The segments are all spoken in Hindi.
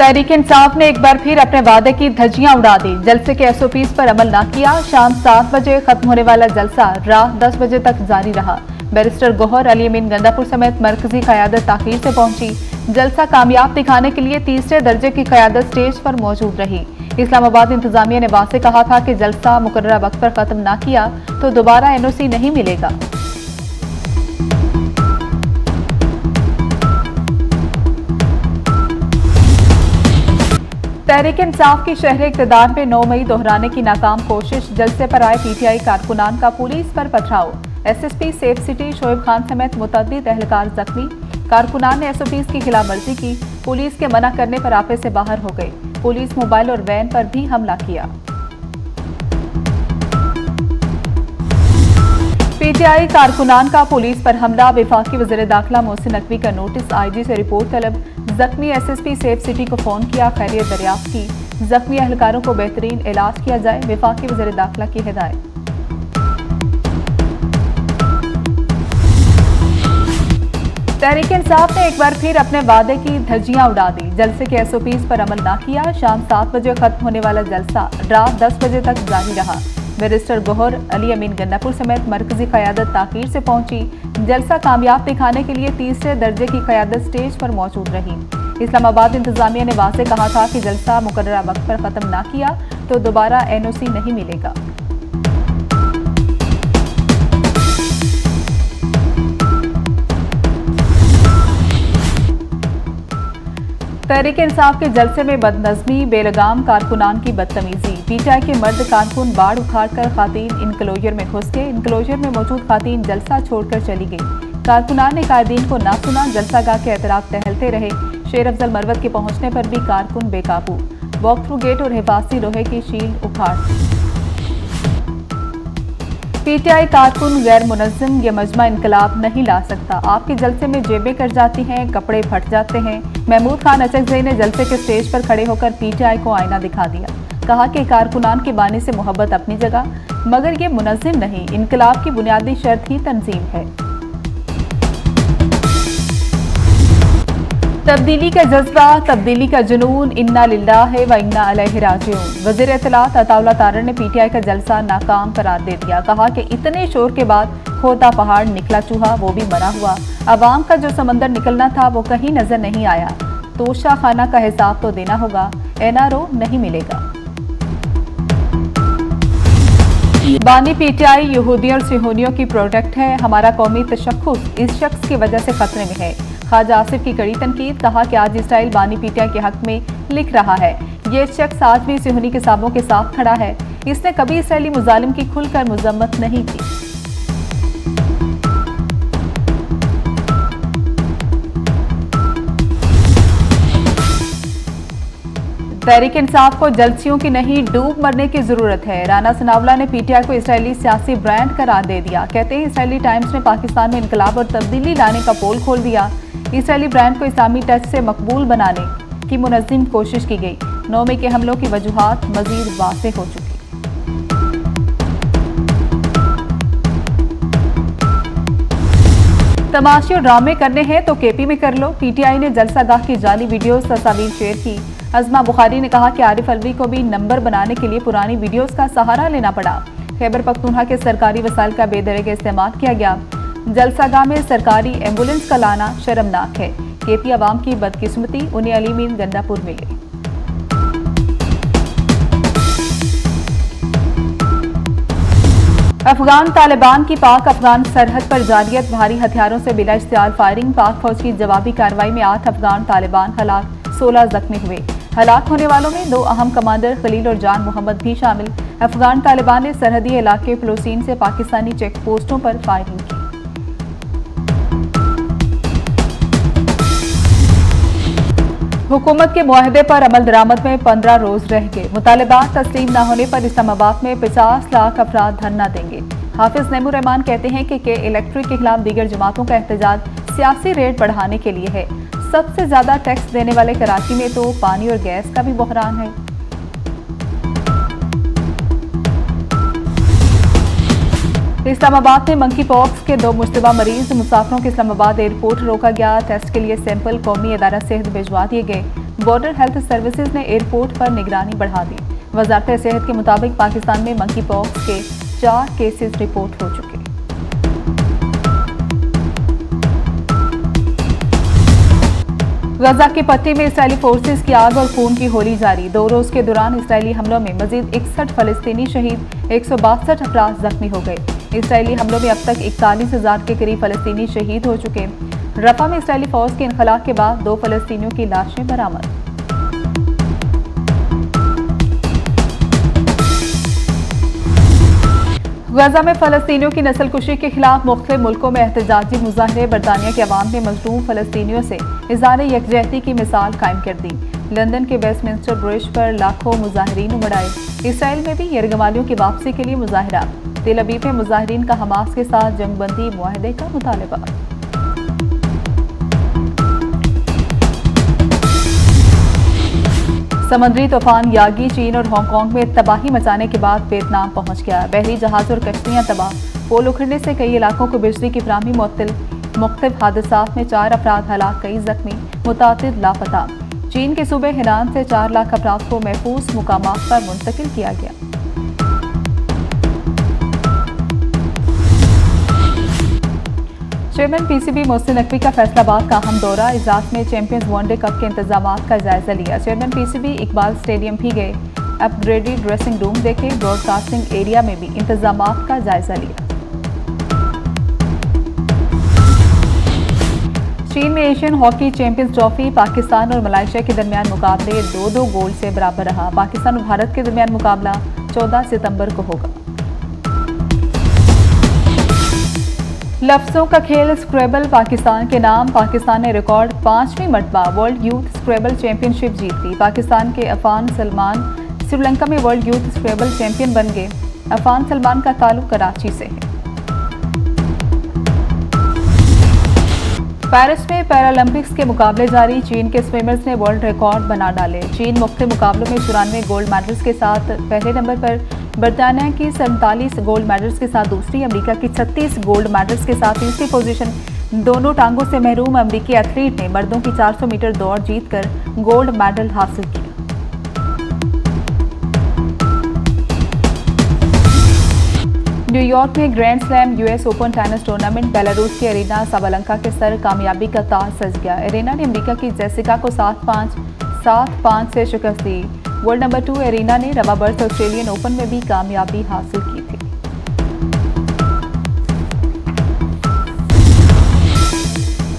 तहरीक इंसाफ ने एक बार फिर अपने वादे की धज्जियां उड़ा दी। जलसे के एसओपीज पर अमल न किया। शाम 7 बजे खत्म होने वाला जलसा रात 10 बजे तक जारी रहा। बैरिस्टर गौहर अली अमीन गंडापुर समेत मरकजी क़यादत ताखीर से पहुंची। जलसा कामयाब दिखाने के लिए तीसरे दर्जे की क़यादत स्टेज पर मौजूद रही। इस्लामाबाद इंतजामिया ने वाज़े कहा था कि जलसा मुकर्ररा वक्त पर खत्म न किया तो दोबारा एनओसी नहीं मिलेगा। तहरीक इंसाफ की शहर इक़्तिदार में 9 मई दोहराने की नाकाम कोशिश। जलसे पर आए पीटीआई कारकुनान का पुलिस पर पथराव। SSP safe city Shoaib Khan समेत मुतअद्दिद एहलकार जख्मी। कारकुनान ने एसओपीज की खिलाफवर्जी की। पुलिस के मना करने पर आपे से बाहर हो गए। पुलिस मोबाइल और वैन पर भी हमला किया। पीटीआई कारकुनान का पुलिस पर हमला। वफाकी वज़ीर दाखिला मोहसिन नकवी का नोटिस। आईजी से रिपोर्ट तलब। जख्मी एसएसपी सेफ सिटी को फोन किया, खैरियत दरियाफ्त की। जख्मी एहलकारों को बेहतरीन इलाज किया जाए, वफाकी वज़ीर दाखिला की हिदायत। तहरीक इंसाफ ने एक बार फिर अपने वादे की धज्जियां उड़ा दी। जलसे के एसओपीज पर अमल न किया। शाम 7 बजे खत्म होने वाला जलसा रात 10 बजे तक जारी रहा। बैरिस्टर गौहर अली अमीन गंडापुर समेत मरकजी क़यादत ताखीर से पहुंची। जलसा कामयाब दिखाने के लिए तीसरे दर्जे की क़यादत स्टेज पर मौजूद रही। इस्लामाबाद इंतजामिया ने वाज़े कहा था कि जलसा मुकर्ररा वक्त पर खत्म न किया तो दोबारा एनओसी नहीं मिलेगा। तहरीक इंसाफ के जलसे में बदनज़मी, बेलगाम कारकुनान की बदतमीजी। पीटीआई के मर्द कारकुन बाढ़ उखाड़कर खातीन इनक्लोजर में घुस गए। इनक्लोजर में मौजूद खातीन जलसा छोड़कर चली गई। कारकुनान ने कायदीन को ना सुना। जलसागाह के एतराफ टहलते रहे। शेर अफजल मरवत के पहुंचने पर भी कारकुन बेकाबू। वॉक थ्रू गेट और हिफाजती लोहे की शील्ड उखाड़। पीटीआई कारकुन गैर मुनज़्ज़म ये मजमा इनकलाब नहीं ला सकता। आपके जलसे में जेबें कट जाती हैं, कपड़े फट जाते हैं। महमूद खान अचकज़ई ने जलसे के स्टेज पर खड़े होकर पीटीआई को आईना दिखा दिया। कहा कि कारकुनान के बानी से मोहब्बत अपनी जगह, मगर ये मुनज़्ज़म नहीं। इनकलाब की बुनियादी शर्त ही तंजीम है। तब्दीली का जज्बा, तब्दीली का जुनून, इन्ना लिल्लाहि व इन्ना अलैहि राजिऊन। वज़ीर इत्तलात अताउल्लाह तारड़ ने पीटीआई का जलसा नाकाम करार दे दिया। कहा कि इतने शोर के बाद खोता पहाड़ निकला चूहा, वो भी मरा हुआ। अवाम का जो समंदर निकलना था वो कहीं नजर नहीं आया। तोशा खाना का हिसाब तो देना होगा, एनआरओ नहीं मिलेगा। बानी पीटीआई यहूदियों और सिहोनियों की प्रोडक्ट है। हमारा कौमी तशख्खुस इस शख्स की वजह से खतरे में है। ख्वाजा आसिफ की कड़ी तनकीद। कहा कि आज इसराइल बानी पीटीआई के हक में लिख रहा है। ये शख्स आज भी सिहोनी किताबों के साथ खड़ा है। इसने कभी इसराइली मुजालिम की खुलकर मजम्मत नहीं की। तहरीक इंसाफ को जलसियों की नहीं, डूब मरने की जरूरत है। राना सनावला ने पीटीआई को इसराइली सियासी ब्रांड करार दे दिया। कहते हैं इसराइली टाइम्स ने पाकिस्तान में इनकलाब और तब्दीली लाने का पोल खोल दिया। इसराइली ब्रांड को इस्लामी टच से मकबूल बनाने की मुनज़्ज़म कोशिश की गई। 9 मई के हमलों की वजूहात मजीद वाज़ेह हो चुकी। तमाशे और ड्रामे करने हैं तो केपी में कर लो। पीटीआई ने जलसागाह की जाली वीडियोस तस्वीर शेयर की। अज़मा बुखारी ने कहा कि आरिफ अलवी को भी नंबर बनाने के लिए पुरानी वीडियोस का सहारा लेना पड़ा। खैबर पख्तूनख्वा के सरकारी वसाइल का बेदरगे इस्तेमाल किया गया। जलसागाह में सरकारी एम्बुलेंस का लाना शर्मनाक है। केपी अवाम की बदकिस्मती, उन्हें अली अमीन गंडापुर मिले। अफगान तालिबान की पाक अफगान सरहद पर जारियत, भारी हथियारों से बिला इश्तियाल फायरिंग। पाक फौज की जवाबी कार्रवाई में 8 अफगान तालिबान हलाक, 16 जख्मी हुए। हलाक होने वालों में 2 अहम कमांडर खलील और जान मोहम्मद भी शामिल। अफगान तालिबान ने सरहदी इलाके प्लोसीन से पाकिस्तानी चेक पोस्टों पर फायरिंग की। हुकूमत के मुआहदे पर अमल दरामद में 15 रोज रह गए। मुतालबात तस्लीम न होने पर इस्लामाबाद में 50 लाख अफराद धरना देंगे। हाफिज नईमुर रहमान कहते हैं कि इलेक्ट्रिक के खिलाफ दीगर जमातों का एहतजाज सियासी रेट बढ़ाने के लिए है। सबसे ज्यादा टैक्स देने वाले कराची में तो पानी और गैस का भी बहरान है। इस्लामाबाद में मंकी पॉक्स के 2 मुश्तबा मरीज। मुसाफिरों के इस्लामाबाद एयरपोर्ट रोका गया। टेस्ट के लिए सैंपल कौमी अदारा सेहत भिजवा दिए गए। बॉर्डर हेल्थ सर्विसेज ने एयरपोर्ट पर निगरानी बढ़ा दी। वजारत सेहत के मुताबिक पाकिस्तान में मंकी पॉक्स के 4 केसेस रिपोर्ट हो चुके। गजा की पट्टी में इसराइली फोर्सेस की आग और खून की होली जारी। 2 रोज के दौरान इसराइली हमलों में मजीद 61 फलस्तीनी शहीद, 162 अफराद जख्मी हो गए। इसराइली हमलों में अब तक 41,000 के करीब फलस्तीनी शहीद हो चुके। रफा में इसराइली फौज के इनखला के बाद 2 फलस्तीनियों की लाशें बरामद। गजा में फलस्तीनियों की नस्लकुशी के खिलाफ मुख्तलिफ मुल्कों में एहतजाजी मुजाहरे। बरतानिया के अवाम ने मजलूम फलस्तीनियों से इज़हार यकजहती की मिसाल कायम कर दी। लंदन के वेस्टमिंस्टर ब्रिज पर लाखों मुजाहिरीन उमड़ आए। इसराइल में भी यरगमालियों की वापसी के लिए मुजाहरा। तेल अवीव में मुजाहिरीन का हमास के साथ जंगबंदी मुआहदे का मुतालबा। समुद्री तूफान यागी चीन और हांगकांग में तबाही मचाने के बाद वियतनाम पहुंच गया। बहरी जहाज और कश्तियां तबाह, पोल उखड़ने से कई इलाकों को बिजली की फराहमी मुअत्तल। मुख्तलिफ हादसात में 4 अफराद हलाक, कई जख्मी, मुतादिद लापता। चीन के सूबे हेनान से 4 लाख अफराद को महफूज मुकामात पर मुंतकिल किया गया। चेयरमैन पीसीबी मोहसिन नकवी का फैसलाबाद का अहम दौरा। इजाज में चैंपियंस वनडे कप के इंतजामात का जायजा लिया। चेयरमैन पीसीबी इकबाल स्टेडियम भी गए, अपग्रेडेड ड्रेसिंग रूम देखे, ब्रॉडकास्टिंग एरिया में भी इंतजामात का जायजा लिया। चीन में Asian hockey champions trophy, Pakistan और मलेशिया के दरमियान मुकाबले 2-2 गोल से बराबर रहा। पाकिस्तान और भारत के दरमियान मुकाबला 14 सितंबर को होगा। लफ्जों का खेल स्क्रैबल पाकिस्तान के नाम। पाकिस्तान ने रिकॉर्ड 5वीं मरतबा वर्ल्ड यूथ स्क्रैबल चैंपियनशिप जीत ली। पाकिस्तान के अफान सलमान श्रीलंका में वर्ल्ड यूथ स्क्रैबल चैंपियन बन गए। अफान सलमान का ताल्लुक कराची से है। पेरिस में पैरालंपिक्स के मुकाबले जारी। चीन के स्विमर्स ने वर्ल्ड रिकॉर्ड बना डाले। चीन मुख्तलिफ मुकाबलों में 94 गोल्ड मेडल्स के साथ पहले नंबर पर, बरतानिया की 47 गोल्ड मेडल्स के साथ दूसरी, अमेरिका की 36 गोल्ड मेडल्स के साथ तीसरी पोजीशन। दोनों टांगों से महरूम अमेरिकी एथलीट ने मर्दों की 400 मीटर दौड़ जीतकर गोल्ड मेडल हासिल किया। न्यूयॉर्क में grand slam US open tennis tournament, Belarus की एरिना साबालेंका के सर कामयाबी का ताज सज गया। एरिना ने अमेरिका की जेसिका को 7-5 से शिकस्त दी। वर्ल्ड नंबर 2 एरिना ने रवा बर्थ ऑस्ट्रेलियन ओपन में भी कामयाबी हासिल की थी।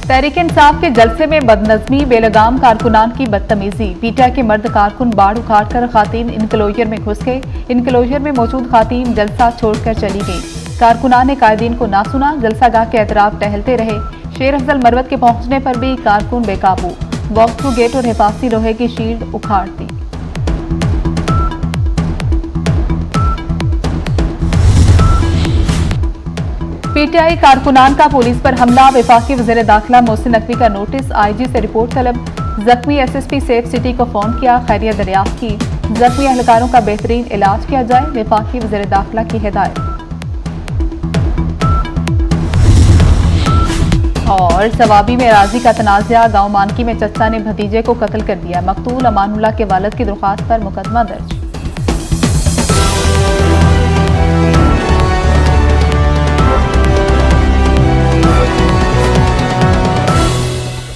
तहरीक इंसाफ के जलसे में बदनज़मी, बेलगाम कारकुनान की बदतमीजी। पीटीआई के मर्द कारकुन बाढ़ उखाड़कर खातीन इनक्लोजर में घुस गए। इनक्लोजर में मौजूद खातीन जलसा छोड़कर चली गई। कारकुनान ने कायदीन को ना सुना, जलसागाह के अतराफ टहलते रहे। शेर अफजल मरवत के पहुंचने पर भी कारकुन बेकाबू, वॉक थ्रू गेट और हिफाजती लोहे की शील्ड उखाड़ दी। पीटीआई कारकुनान का पुलिस पर हमला, वफाकी वज़ीर दाखिला मोहसिन नकवी का नोटिस, आईजी से रिपोर्ट तलब। जख्मी एसएसपी सेफ सिटी को फोन किया, खैरियत दरियाफ्त की। जख्मी एहलकारों का बेहतरीन इलाज किया जाए, वफाकी वज़ीर दाखिला की हिदायत। और सवाबी में राजी का तनाज़ा, गांव मानकी में चचा ने भतीजे को कत्ल कर दिया। मकतूल अमानुल्लाह के वालिद की दरख्वास्त पर मुकदमा दर्ज।